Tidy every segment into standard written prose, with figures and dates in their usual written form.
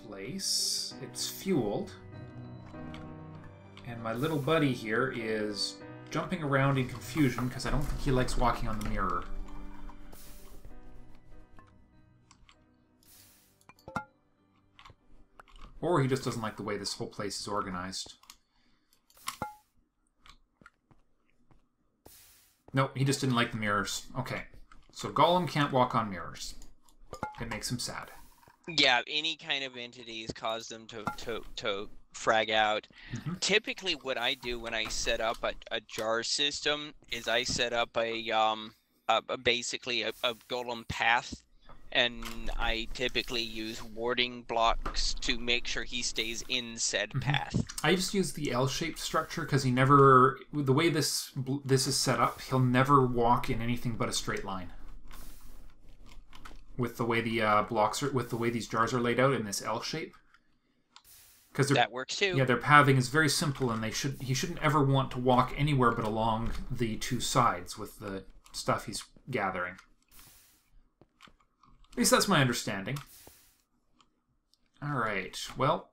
place. It's fueled. And my little buddy here is jumping around in confusion because I don't think he likes walking on the mirror. Or he just doesn't like the way this whole place is organized. Nope, he just didn't like the mirrors. Okay. So Gollum can't walk on mirrors. It makes him sad. Yeah, any kind of entities cause them to frag out. Mm-hmm. Typically what I do when I set up a jar system is I set up basically a golem path, and I typically use warding blocks to make sure he stays in said path. I just use the L-shaped structure because he never, the way this is set up, he'll never walk in anything but a straight line. With the way the blocks are, with the way these jars are laid out in this L shape. Because that works too. Yeah, their pathing is very simple, and he shouldn't ever want to walk anywhere but along the two sides with the stuff he's gathering. At least that's my understanding. Alright, well,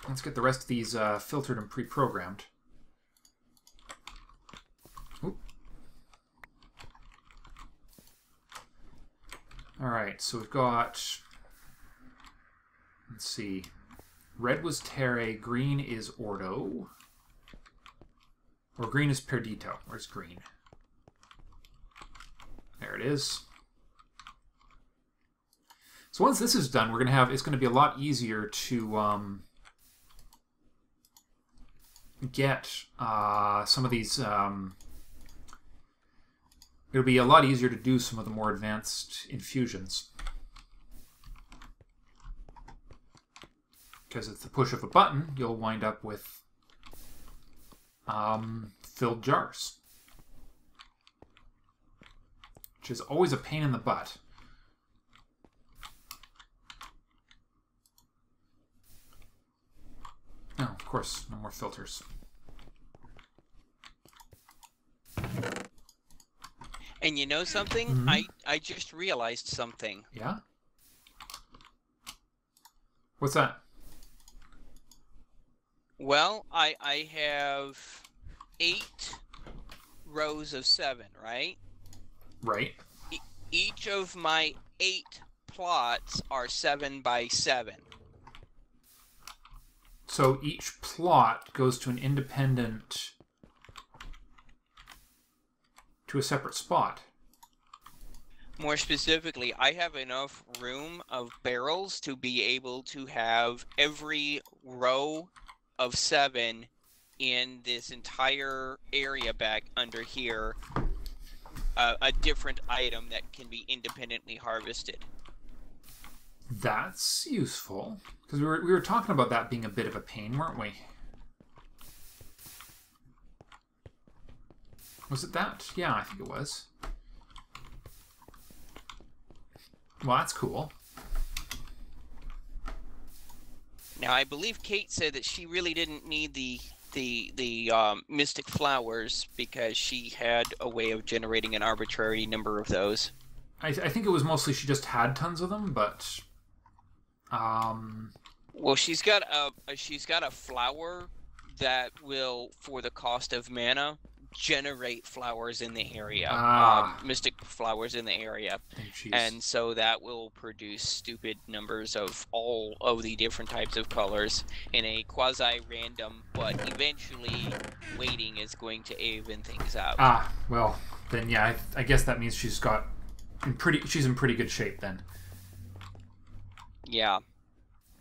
let's get the rest of these filtered and pre-programmed. Alright, so we've got, let's see, red was Terre, green is Ordo, or green is Perdito. Where's green? There it is. So once this is done, it's going to be a lot easier to get some of these. It'll be a lot easier to do some of the more advanced infusions. Because at the push of a button, you'll wind up with filled jars. Which is always a pain in the butt. Oh, of course, no more filters. And you know something? Mm-hmm. I just realized something. Yeah? What's that? Well, I have 8 rows of 7, right? Right. Each of my 8 plots are 7 by 7. So each plot goes to an independent... to a separate spot. More specifically, I have enough room of barrels to be able to have every row of 7 in this entire area back under here a different item that can be independently harvested. That's useful. Because we were talking about that being a bit of a pain, weren't we? Was it that? Yeah, I think it was. Well, that's cool. Now, I believe Kate said that she really didn't need the mystic flowers because she had a way of generating an arbitrary number of those. I think it was mostly she just had tons of them, but well, she's got a flower that will, for the cost of mana, generate flowers in the area, mystic flowers in the area, and so that will produce stupid numbers of all of the different types of colors in a quasi-random, but eventually weighting is going to even things out. Well, then yeah, I guess that means she's in pretty good shape then. Yeah.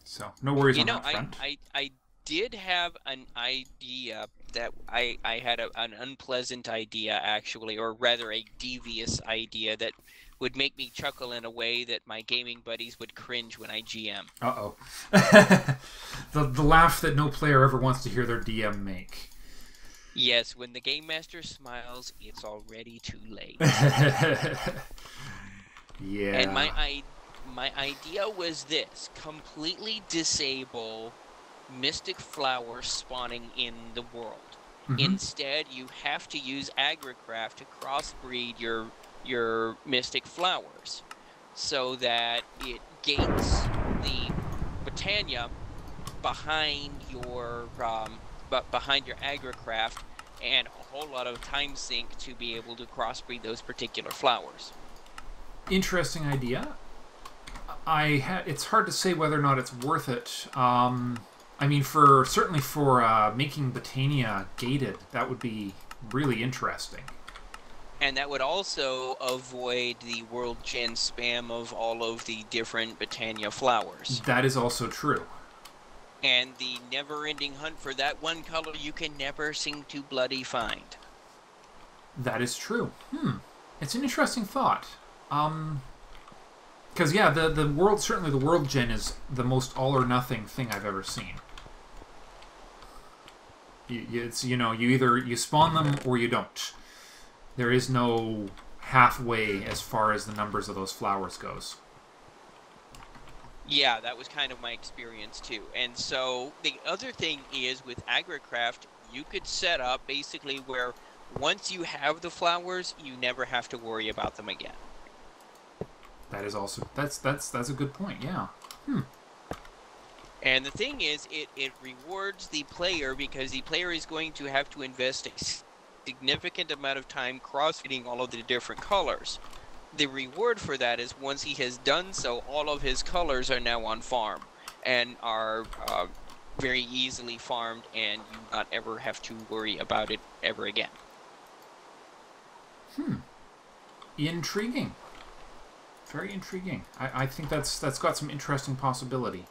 So no worries on that front. I did have an idea that I had an unpleasant idea, actually, or rather a devious idea that would make me chuckle in a way that my gaming buddies would cringe when I GM. Uh-oh. the laugh that no player ever wants to hear their DM make. Yes, when the game master smiles, it's already too late. Yeah. And my idea was this: completely disable mystic flowers spawning in the world. Mm-hmm. Instead, you have to use agricraft to crossbreed your mystic flowers so that it gates Botania behind your agricraft, and a whole lot of time sink to be able to crossbreed those particular flowers. Interesting idea. It's hard to say whether or not it's worth it. I mean, certainly for making Botania gated, that would be really interesting. And that would also avoid the world gen spam of all of the different Botania flowers. That is also true. And the never-ending hunt for that one color you can never seem to bloody find. That is true. It's an interesting thought. Because yeah, certainly the world gen is the most all or nothing thing I've ever seen. It's, you know, you spawn them or you don't. There is no halfway as far as the numbers of those flowers goes. Yeah, that was kind of my experience too. And so the other thing is with agricraft, you could set up basically where once you have the flowers, you never have to worry about them again. That is also that's a good point. Yeah. And the thing is, it rewards the player because the player is going to have to invest a significant amount of time crossfitting all of the different colors. The reward for that is once he has done so, all of his colors are now on farm and are very easily farmed, and you not ever have to worry about it ever again. Intriguing. Very intriguing. I think that's got some interesting possibility.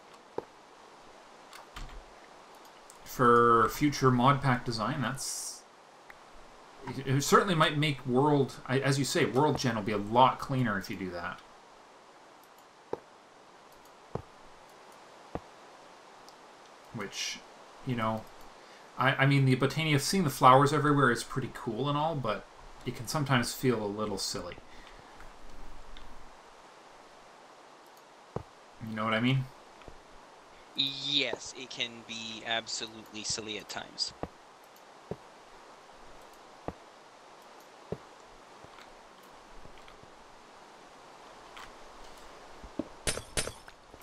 For future mod pack design, it certainly might make world, as you say, world gen will be a lot cleaner if you do that. Which, you know, I mean, the Botania, seeing the flowers everywhere is pretty cool and all, but it can sometimes feel a little silly. You know what I mean? Yes, it can be absolutely silly at times.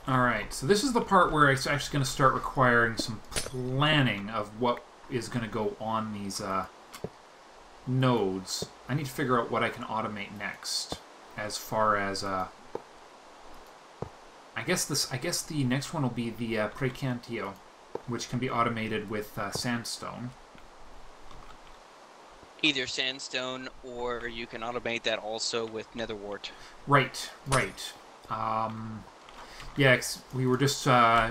Alright, so this is the part where it's actually going to start requiring some planning of what is going to go on these nodes. I need to figure out what I can automate next, as far as I guess the next one will be the Precantio, which can be automated with sandstone. Either sandstone, or you can automate that also with netherwort. Right. Yeah, we were just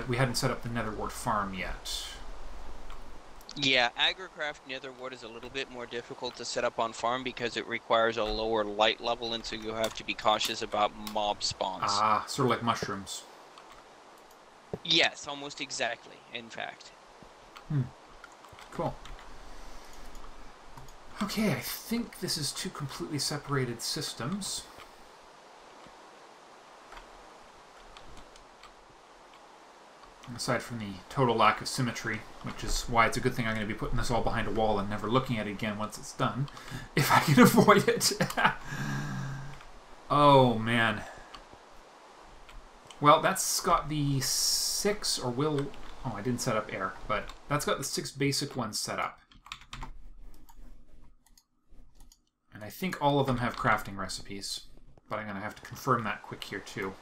we hadn't set up the netherwort farm yet. Yeah, agricraft netherwort is a little bit more difficult to set up on farm because it requires a lower light level, and so you have to be cautious about mob spawns. Sort of like mushrooms. Yes, almost exactly, in fact. Cool. Okay, I think this is two completely separated systems. Aside from the total lack of symmetry, which is why it's a good thing I'm going to be putting this all behind a wall and never looking at it again once it's done, if I can avoid it. Oh, man. Well, that's got the 6, or will... Oh, I didn't set up air, but that's got the 6 basic ones set up. And I think all of them have crafting recipes, but I'm going to have to confirm that quick here, too.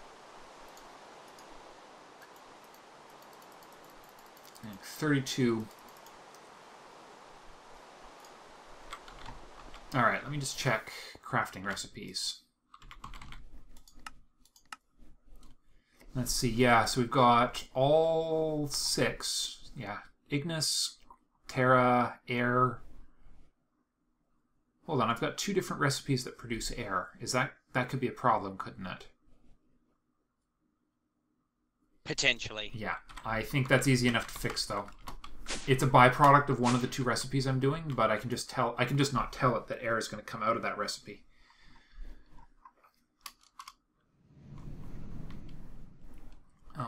And 32. Alright, let me just check crafting recipes. Let's see, yeah, so we've got all 6. Yeah, Ignis, Terra, Air. Hold on, I've got 2 different recipes that produce air. That could be a problem, couldn't it? Potentially. Yeah, I think that's easy enough to fix, though. It's a byproduct of one of the 2 recipes I'm doing, but I can just not tell it that air is going to come out of that recipe.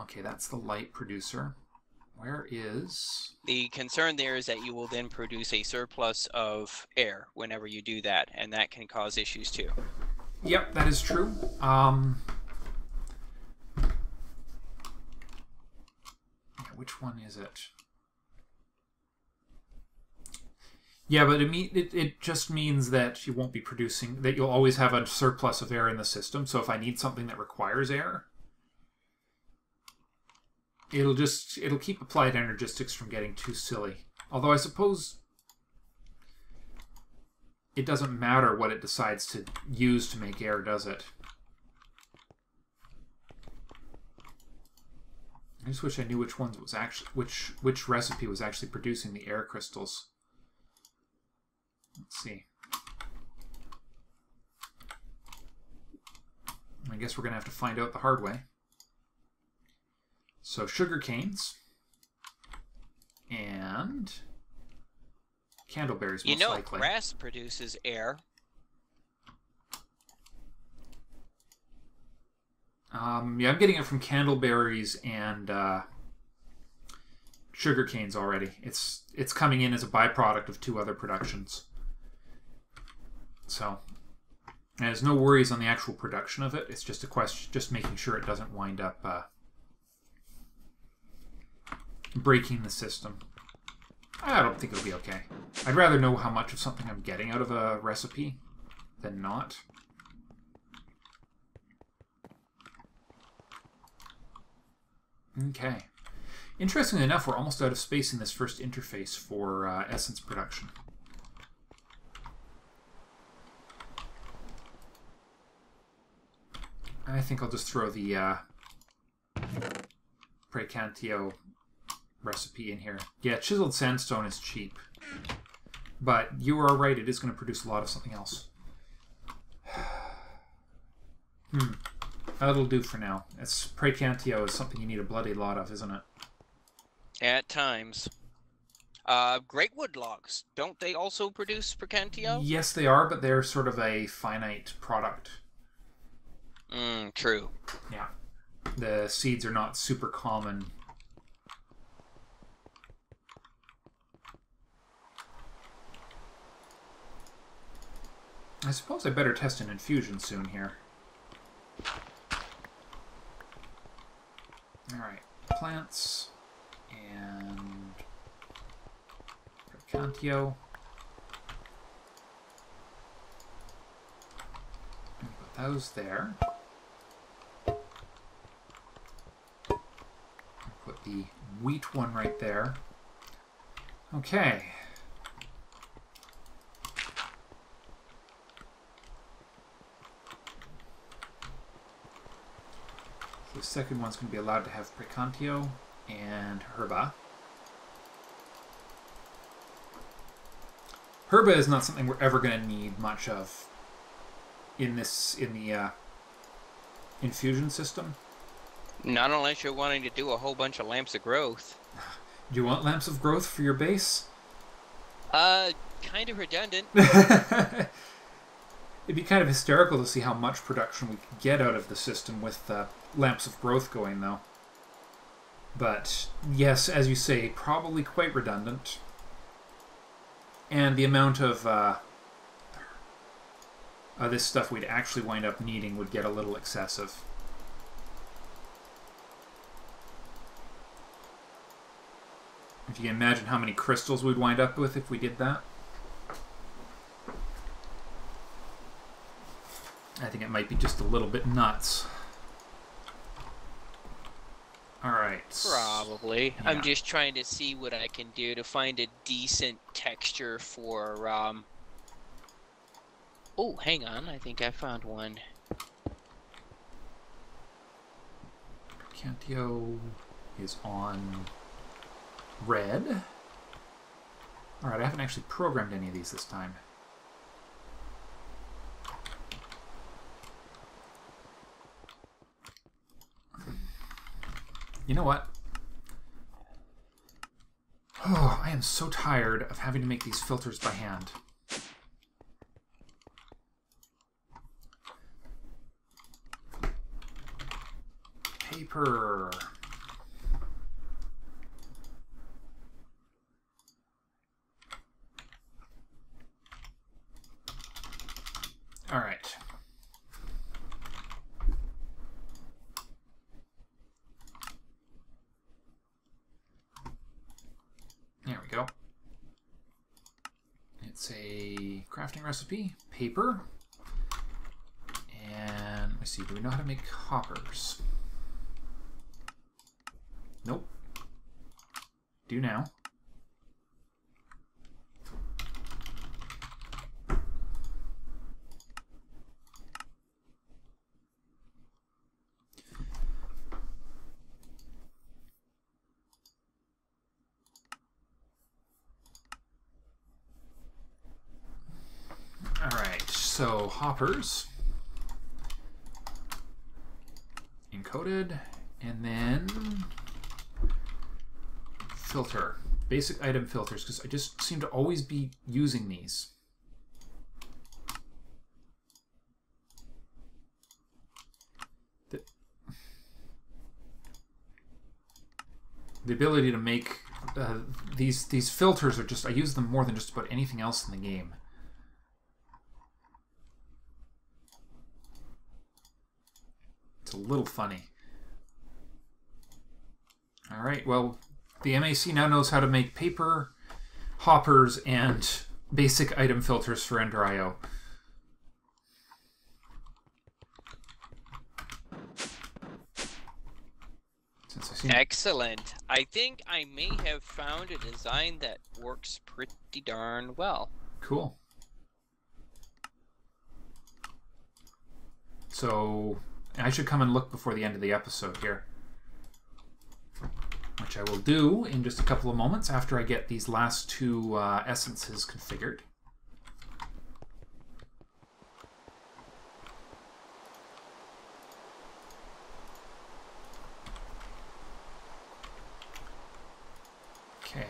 Okay, that's the light producer. Where is... The concern there is that you will then produce a surplus of air whenever you do that, and that can cause issues too. Yep, that is true. which one is it? Yeah, but it just means that you won't be producing, that you'll always have a surplus of air in the system. So if I need something that requires air, it'll keep applied energistics from getting too silly. Although I suppose it doesn't matter what it decides to use to make air, does it? I just wish I knew which ones was actually which recipe was actually producing the air crystals. Let's see. I guess we're going to have to find out the hard way. So sugar canes and candleberries, most likely. Grass produces air. Yeah, I'm getting it from candleberries and sugar canes already. It's coming in as a byproduct of 2 other productions. So there's no worries on the actual production of it. It's just a question, just making sure it doesn't wind up breaking the system. I don't think it'll be okay. I'd rather know how much of something I'm getting out of a recipe than not. Okay. Interestingly enough, we're almost out of space in this first interface for essence production. I think I'll just throw the Precantio recipe in here. Yeah, chiseled sandstone is cheap. But you are right, it is going to produce a lot of something else. That'll do for now. Precantio is something you need a bloody lot of, isn't it? At times. Greatwood logs, don't they also produce Precantio? Yes, they are, but they're sort of a finite product. True. Yeah. The seeds are not super common. I suppose I better test an infusion soon here. Alright. Plants. And Precantio. Put those there. Put the wheat one right there. Okay. So the second one's going to be allowed to have Precantio and Herba. Herba is not something we're ever going to need much of in the infusion system. Not unless you're wanting to do a whole bunch of lamps of growth. Do you want lamps of growth for your base? Kind of redundant. It'd be kind of hysterical to see how much production we could get out of the system with lamps of growth going, though. But, yes, as you say, probably quite redundant. And the amount of this stuff we'd actually wind up needing would get a little excessive. If you can imagine how many crystals we'd wind up with if we did that. I think it might be just a little bit nuts. Alright. Probably. Yeah. I'm just trying to see what I can do to find a decent texture for, Oh, hang on. I think I found one. Precantio is on red. Alright, I haven't actually programmed any of these this time. You know what? Oh, I am so tired of having to make these filters by hand. Paper. All right. It's a crafting recipe, paper, and let's see, do we know how to make hoppers? Nope. Do now. Alright, so hoppers. Encoded, and then filter. Basic item filters, because I just seem to always be using these. The ability to make these filters are just, I use them more than just about anything else in the game. It's a little funny. All right, well, the MAC now knows how to make paper, hoppers, and basic item filters for Ender IO. Excellent. I think I may have found a design that works pretty darn well. Cool. So I should come and look before the end of the episode here, which I will do in just a couple of moments after I get these last two essences configured. Okay.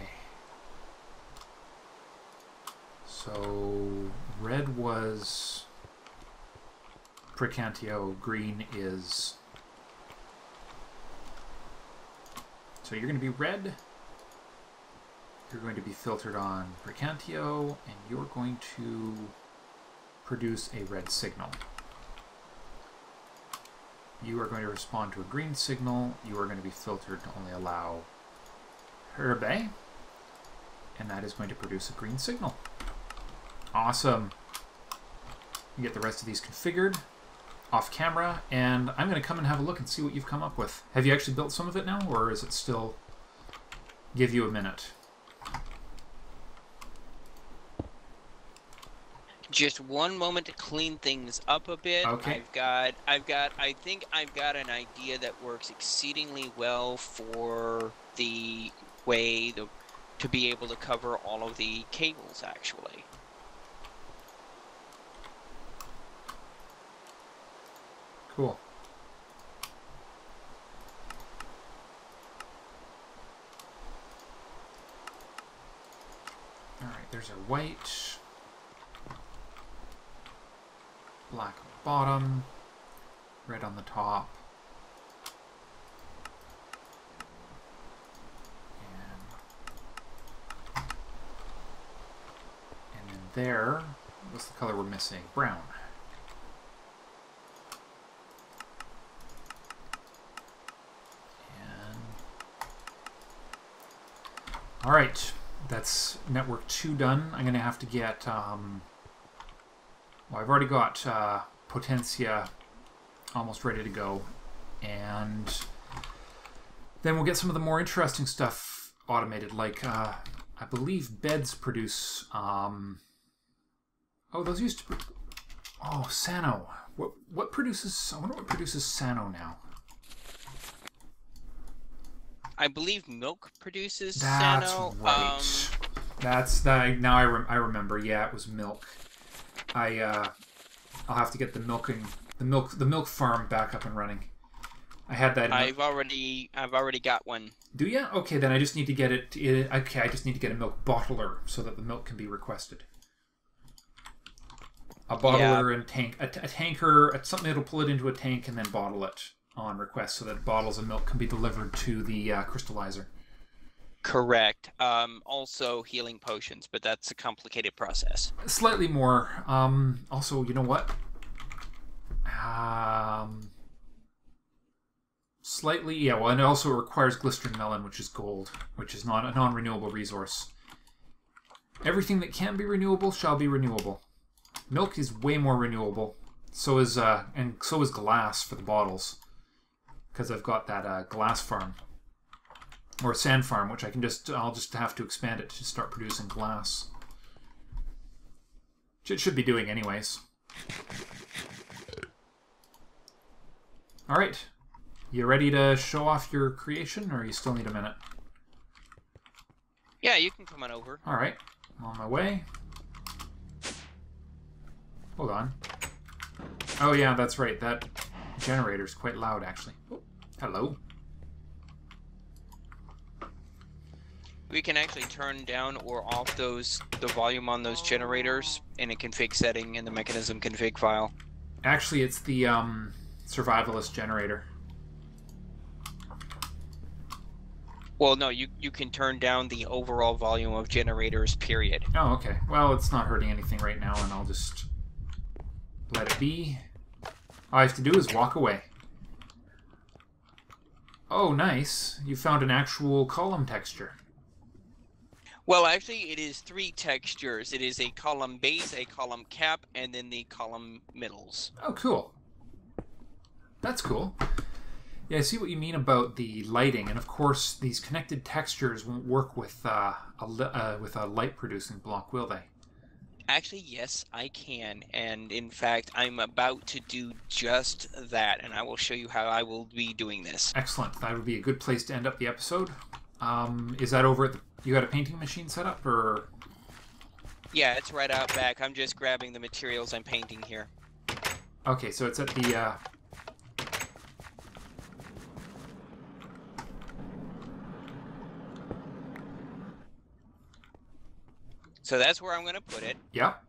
So red was Precantio, green is... So you're going to be red, you're going to be filtered on Precantio, and you're going to produce a red signal. You are going to respond to a green signal, you are going to be filtered to only allow Herbe, and that is going to produce a green signal. Awesome. You get the rest of these configured off camera, and I'm going to come and have a look and see what you've come up with. Have you actually built some of it now, or is it still give you a minute? Just one moment to clean things up a bit. Okay. I think I've got an idea that works exceedingly well for the way to be able to cover all of the cables, actually. Cool. All right, there's our white, black bottom, red on the top, and then there, what's the color we're missing? Brown. All right, that's network 2 done. I'm going to have to get, well, I've already got Potentia almost ready to go. And then we'll get some of the more interesting stuff automated, like I believe beds produce, oh, those used to, oh, Sano. What produces, I wonder what produces Sano now. I believe milk produces That's Sano. right. That's that. Now I remember. Yeah, it was milk. I'll have to get the milk farm back up and running. I had that. I've already got one. Do you? Okay, then I just need to get it. Okay, I just need to get a milk bottler so that the milk can be requested. A bottler and tank, a tanker, something that'll pull it into a tank and then bottle it on request, so that bottles of milk can be delivered to the crystallizer. Correct. Also healing potions, but that's a complicated process. Slightly more. Also, you know what? Slightly, yeah. Well, and also it requires glycerin melon, which is gold, which is not a non-renewable resource. Everything that can be renewable shall be renewable. Milk is way more renewable. So is glass for the bottles. Because I've got that glass farm. Or sand farm, which I'll just have to expand it to start producing glass. Which it should be doing anyways. Alright. You ready to show off your creation, or you still need a minute? Yeah, you can come on over. Alright. I'm on my way. Hold on. Oh yeah, that's right. That generator's quite loud, actually. Oh, hello. We can actually turn down or off the volume on those generators in a config setting in the Mekanism config file. Actually, it's the survivalist generator. Well, no, you can turn down the overall volume of generators, period. Oh, okay. Well, it's not hurting anything right now, and I'll just let it be. All I have to do is walk away. Oh, nice. You found an actual column texture. Well, actually, it is 3 textures. It is a column base, a column cap, and then the column middles. Oh, cool. That's cool. Yeah, I see what you mean about the lighting, and of course, these connected textures won't work with a light-producing block, will they? Actually, yes, I can, and in fact, I'm about to do just that, and I will show you how I will be doing this. Excellent. That would be a good place to end up the episode. Is that over at the... You got a painting machine set up, or...? Yeah, it's right out back. I'm just grabbing the materials I'm painting here. Okay, so it's at the... So that's where I'm going to put it. Yep.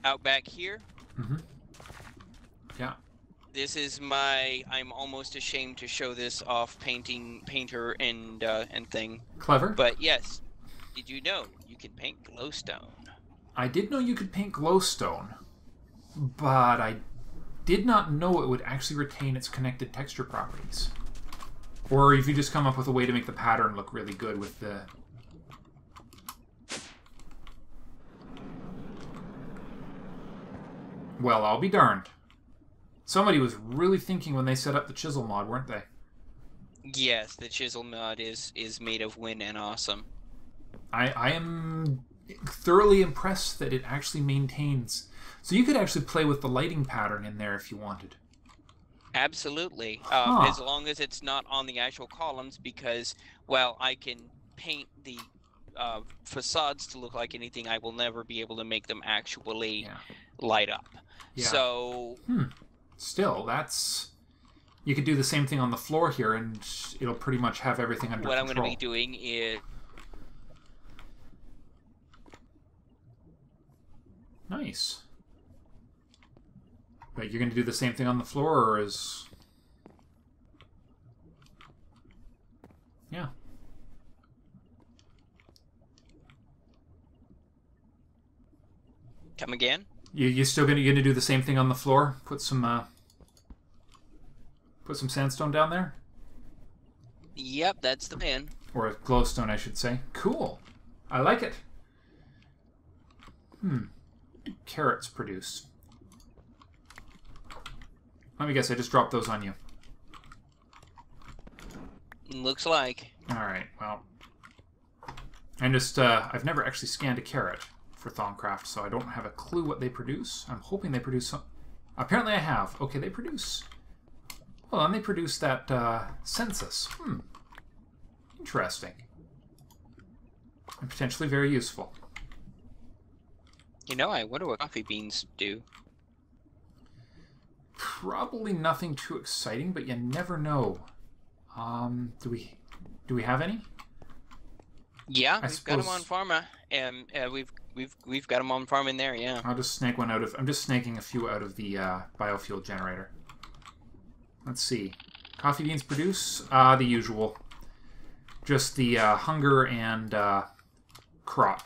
Out back here. Mm-hmm. Yeah. This is my... I'm almost ashamed to show this off painter and thing. Clever. But yes, did you know you can paint glowstone? I did know you could paint glowstone, but I did not know it would actually retain its connected texture properties. Or if you just come up with a way to make the pattern look really good with the... Well, I'll be darned. Somebody was really thinking when they set up the chisel mod, weren't they? Yes, the chisel mod is made of wind and awesome. I am thoroughly impressed that it actually maintains... So you could actually play with the lighting pattern in there if you wanted. Absolutely, Huh. as long as it's not on the actual columns, because, well, I can paint the facades to look like anything. I will never be able to make them actually light up. Yeah. So... Still, that's... You could do the same thing on the floor here, and it'll pretty much have everything under control. What I'm going to be doing is... Nice. But you're going to do the same thing on the floor, or is... Yeah. Come again? You still gonna do the same thing on the floor? Put some sandstone down there? Yep, that's the plan. Or glowstone, I should say. Cool. I like it. Carrots produce. Let me guess, I just dropped those on you. Looks like. Alright, well. I'm just, I've never actually scanned a carrot for Thaumcraft, so I don't have a clue what they produce. I'm hoping they produce some... Apparently I have. Okay, they produce... Well, and they produce that, census. Interesting. And potentially very useful. You know, I wonder what coffee beans do. Probably nothing too exciting, but you never know. Do we have any? Yeah, we've got them on Pharma, and we've got them on farm in there. Yeah. I'll just snag one out of. I'm just snagging a few out of the biofuel generator. Let's see. Coffee beans produce the usual. Just the hunger and crop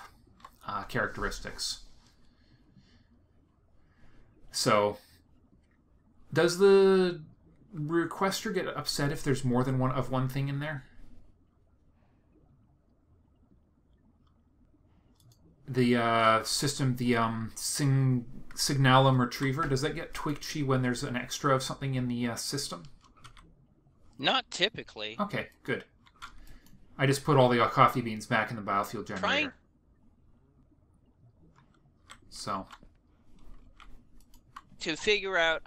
characteristics. So, does the requester get upset if there's more than one thing in there? system, the Signalum Retriever, does that get twitchy when there's an extra of something in the system? Not typically. Okay, good. I just put all the coffee beans back in the biofuel generator. So. To figure out...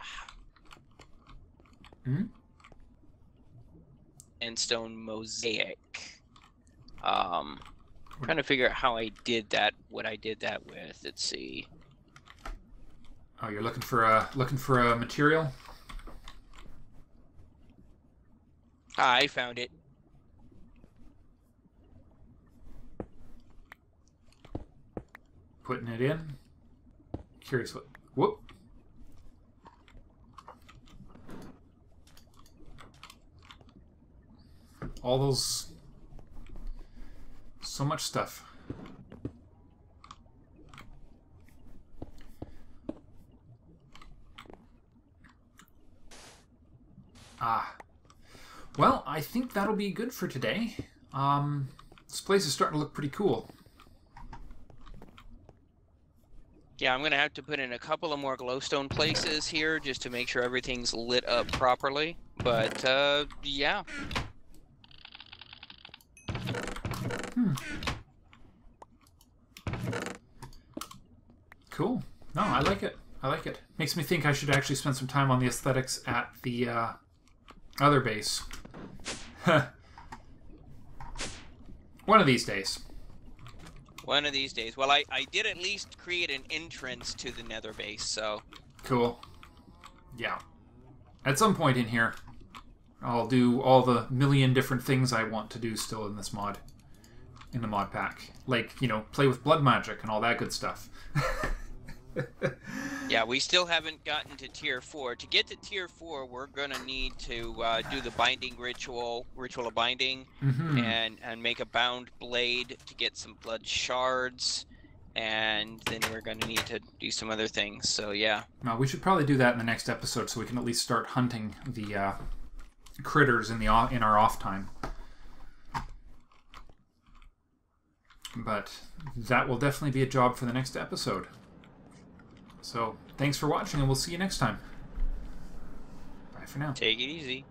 Endstone mosaic. Trying to figure out how I did that, what I did that with. Let's see. Oh, you're looking for a material? I found it. Putting it in. Curious what. Whoop. All those. So much stuff. Well, I think that'll be good for today. This place is starting to look pretty cool. Yeah, I'm going to have to put in a couple of more glowstone places here just to make sure everything's lit up properly. But, yeah. Cool. No, I like it. I like it. Makes me think I should actually spend some time on the aesthetics at the other base. One of these days. One of these days. Well, I did at least create an entrance to the nether base, so... Cool. Yeah. At some point in here, I'll do all the million different things I want to do still in this mod. In the mod pack. Like, you know, play with blood magic and all that good stuff. Yeah, we still haven't gotten to tier 4. To get to tier 4, we're gonna need to do the binding ritual of binding, and make a bound blade to get some blood shards, and then we're gonna need to do some other things. So yeah. Well, we should probably do that in the next episode, so we can at least start hunting the critters in our off time. But that will definitely be a job for the next episode. So, thanks for watching, and we'll see you next time. Bye for now. Take it easy.